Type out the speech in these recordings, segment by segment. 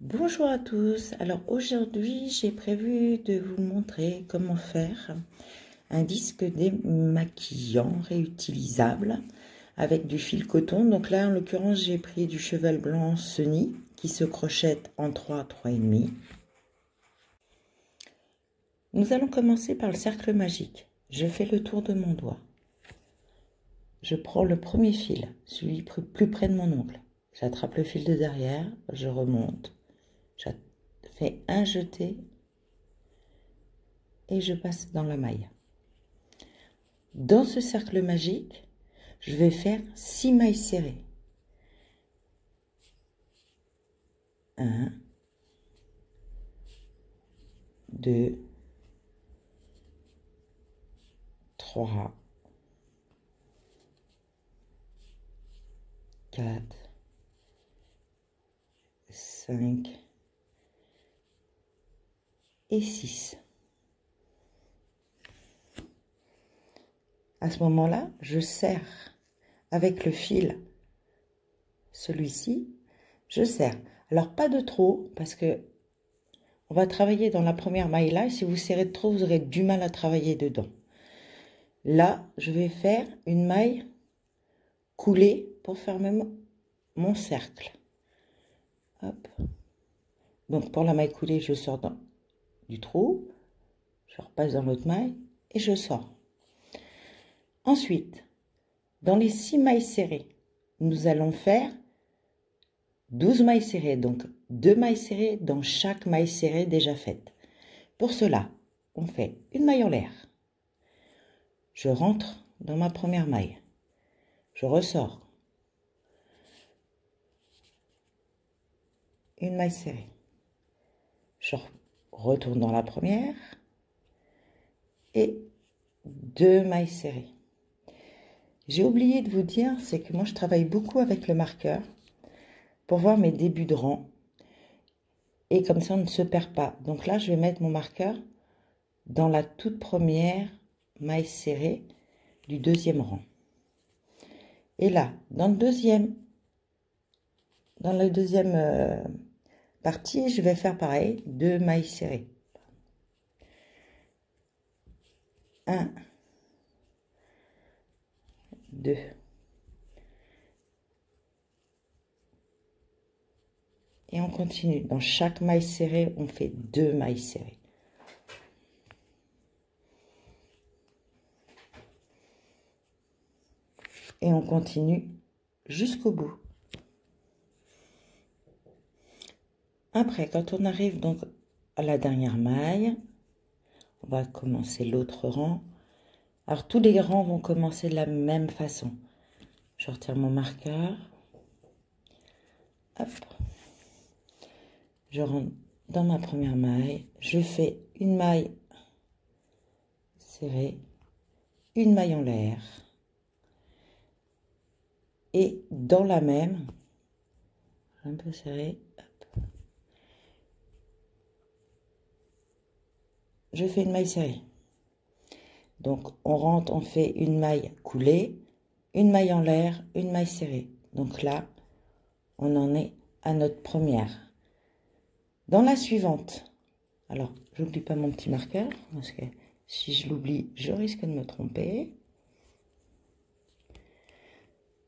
Bonjour à tous, alors aujourd'hui j'ai prévu de vous montrer comment faire un disque démaquillant réutilisable avec du fil coton. Donc là en l'occurrence j'ai pris du cheval blanc Sunny qui se crochette en 3,5. Nous allons commencer par le cercle magique. Je fais le tour de mon doigt. Je prends le premier fil, celui plus près de mon ongle. J'attrape le fil de derrière, je remonte. Je fais un jeté et je passe dans la maille. Dans ce cercle magique, je vais faire 6 mailles serrées. 1, 2, 3, 4, 5 et 6. À ce moment-là, je serre avec le fil, celui-ci, je serre. Alors pas de trop, parce que on va travailler dans la première maille là, et si vous serrez de trop, vous aurez du mal à travailler dedans. Là, je vais faire une maille coulée pour faire même mon cercle. Hop. Donc pour la maille coulée, je sors du trou, je repasse dans l'autre maille et je sors. Ensuite, dans les 6 mailles serrées, nous allons faire 12 mailles serrées, donc 2 mailles serrées dans chaque maille serrée déjà faite. Pour cela, on fait une maille en l'air. Je rentre dans ma première maille. Je ressors. Une maille serrée. Je retourne dans la première et 2 mailles serrées. J'ai oublié de vous dire, c'est que moi je travaille beaucoup avec le marqueur pour voir mes débuts de rang. Et comme ça on ne se perd pas. Donc là je vais mettre mon marqueur dans la toute première maille serrée du deuxième rang. Et là, dans la deuxième partie, je vais faire pareil, 2 mailles serrées. 1, 2. Et on continue. Dans chaque maille serrée, on fait 2 mailles serrées. Et on continue jusqu'au bout. Après, quand on arrive donc à la dernière maille, on va commencer l'autre rang. Alors, tous les rangs vont commencer de la même façon. Je retire mon marqueur. Hop. Je rentre dans ma première maille. Je fais une maille serrée, une maille en l'air. Et dans la même, un peu serré, hop, je fais une maille serrée. Donc, on rentre, on fait une maille coulée, une maille en l'air, une maille serrée. Donc là, on en est à notre première. Dans la suivante, alors, j'oublie pas mon petit marqueur, parce que si je l'oublie, je risque de me tromper.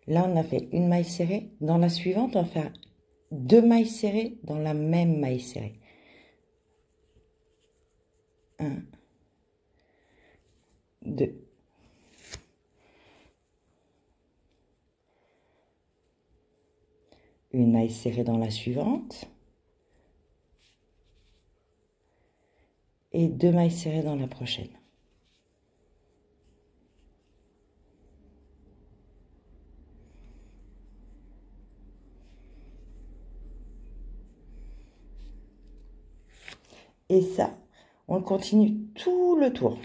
Là, on a fait une maille serrée. Dans la suivante, on va faire 2 mailles serrées dans la même maille serrée. 1, 2. Une maille serrée dans la suivante. Et 2 mailles serrées dans la prochaine. Et ça, on continue tout le tour.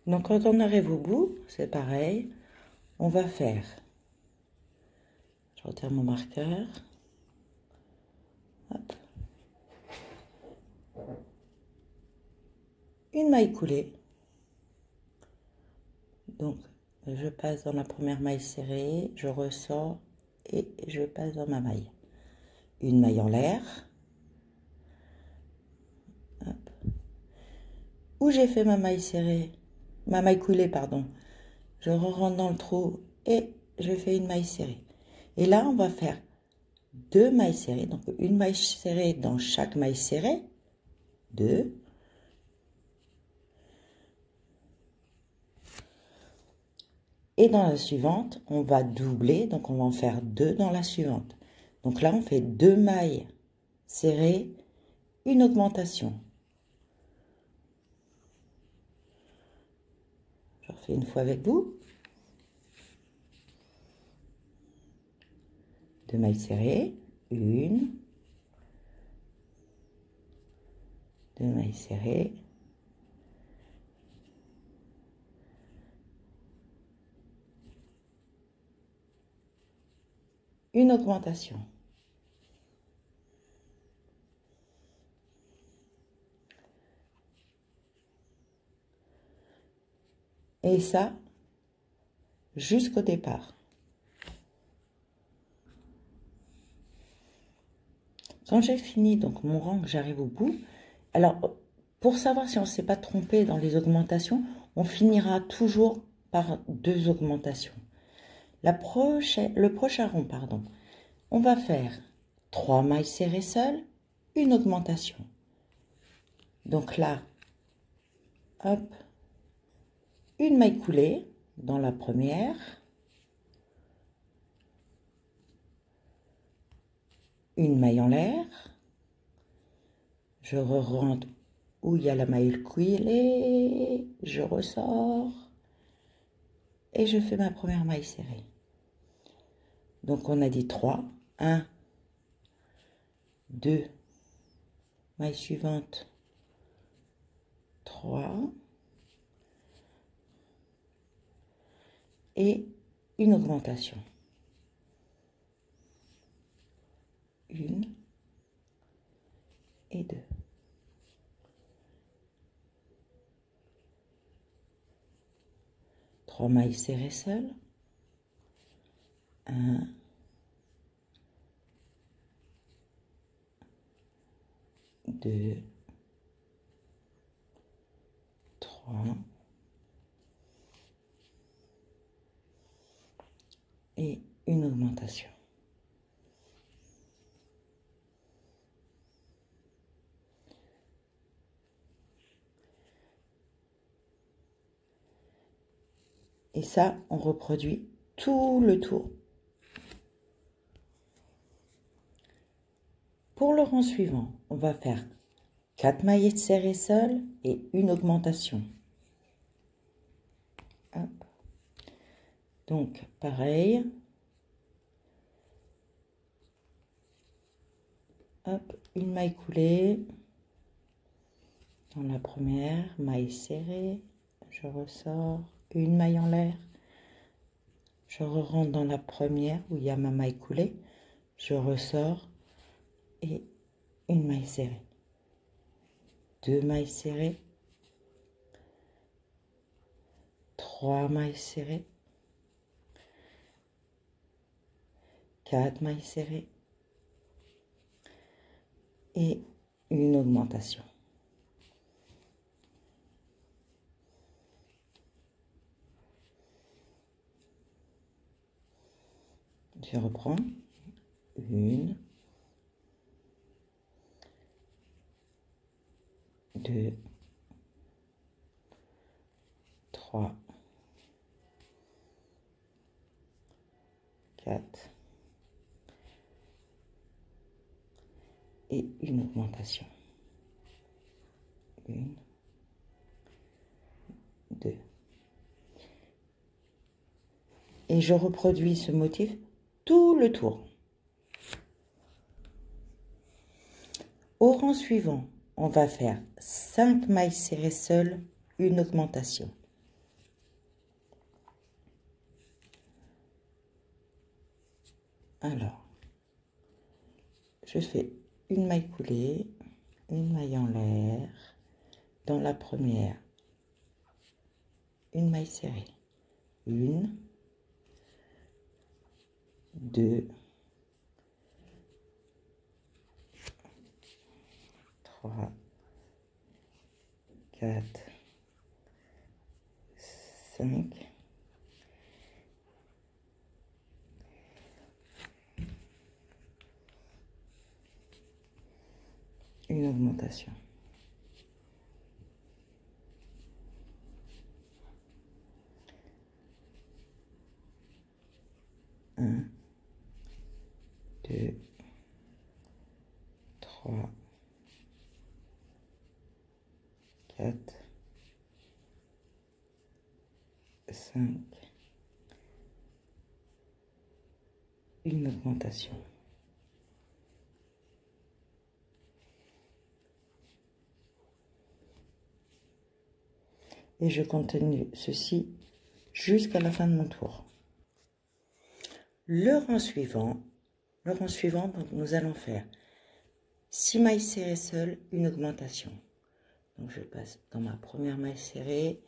Donc, quand on arrive au bout, c'est pareil. On va faire... Je retire mon marqueur. Hop. Une maille coulée. Donc, je passe dans la première maille serrée, je ressors et je passe dans ma maille. une maille en l'air, hop, où j'ai fait ma maille serrée, ma maille coulée, pardon, je rentre dans le trou et je fais une maille serrée. Et là, on va faire 2 mailles serrées, donc une maille serrée dans chaque maille serrée, 2. Et dans la suivante, on va doubler, donc on va en faire 2 dans la suivante. Donc là, on fait 2 mailles serrées, une augmentation. Je refais une fois avec vous. 2 mailles serrées, 1, 2 mailles serrées, une augmentation. Et ça, jusqu'au départ. Quand j'ai fini donc mon rang, que j'arrive au bout, alors pour savoir si on ne s'est pas trompé dans les augmentations, on finira toujours par 2 augmentations. Le prochain rond, pardon, on va faire 3 mailles serrées seules, une augmentation. Donc là, hop, une maille coulée dans la première, une maille en l'air, je rentre où il y a la maille coulée, je ressors et je fais ma première maille serrée. Donc on a dit 3, 1, 2, maille suivante, 3, et une augmentation. 1 et 2. Trois mailles serrées seules. 1, 2, 3 et une augmentation. Et ça, on reproduit tout le tour. Pour le rang suivant, on va faire 4 mailles serrées seules et une augmentation. Hop. Donc, pareil. Hop, une maille coulée dans la première, maille serrée, je ressors, une maille en l'air, je rentre dans la première où il y a ma maille coulée, je ressors et une maille serrée. 2 mailles serrées, 3 mailles serrées, 4 mailles serrées et une augmentation. Je reprends. 1, 2, 3, 4 et une augmentation. 1, 2. Et je reproduis ce motif tout le tour. Au rang suivant, on va faire 5 mailles serrées seules, une augmentation. Alors, je fais une maille coulée, une maille en l'air, dans la première, une maille serrée, 1, 2, 3, 4, 5. Une augmentation. Un, 2, 3, 4, 5. Une augmentation. Et je continue ceci jusqu'à la fin de mon tour. Le rang suivant, donc nous allons faire 6 mailles serrées seules, une augmentation. Donc je passe dans ma première maille serrée,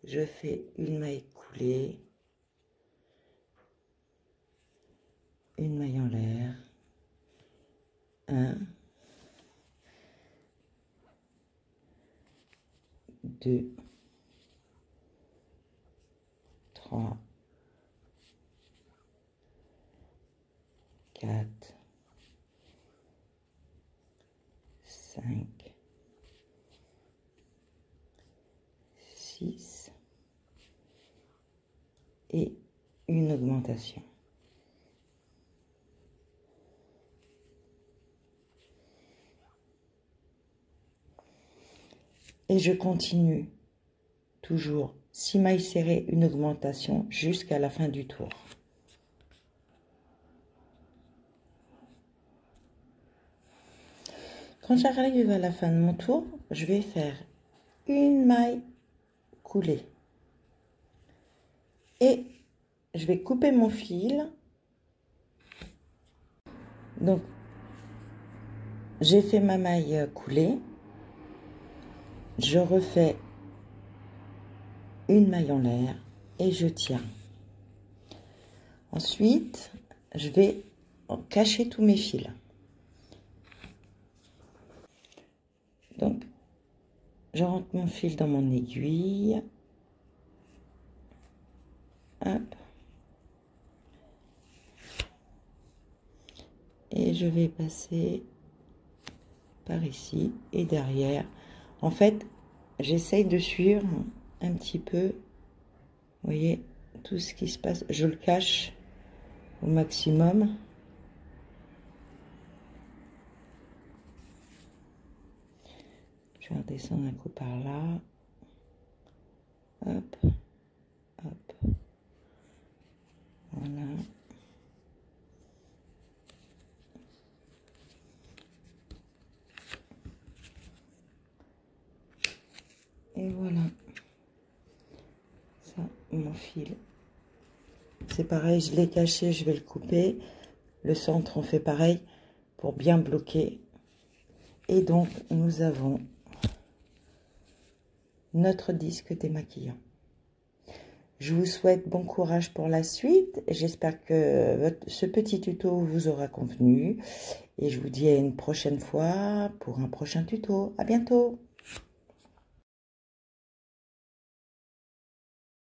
je fais une maille coulée, une maille en l'air, 1, 2, 3, 4, 5, 6 et une augmentation. Et je continue toujours 6 mailles serrées, une augmentation jusqu'à la fin du tour. Quand j'arrive à la fin de mon tour, je vais faire une maille coulée. Et je vais couper mon fil. Donc, j'ai fait ma maille coulée. Je refais une maille en l'air et je tiens. Ensuite, je vais cacher tous mes fils. Donc, je rentre mon fil dans mon aiguille. Hop. Et je vais passer par ici et derrière. En fait, j'essaye de suivre un petit peu, vous voyez, tout ce qui se passe. Je le cache au maximum. Je vais redescendre un coup par là. Hop, hop. Voilà. Et voilà. Ça, mon fil. C'est pareil, je l'ai caché, je vais le couper. Le centre, on fait pareil pour bien bloquer. Et donc, nous avons notre disque démaquillant. Je vous souhaite bon courage pour la suite. J'espère que ce petit tuto vous aura convenu. Et je vous dis à une prochaine fois pour un prochain tuto. À bientôt!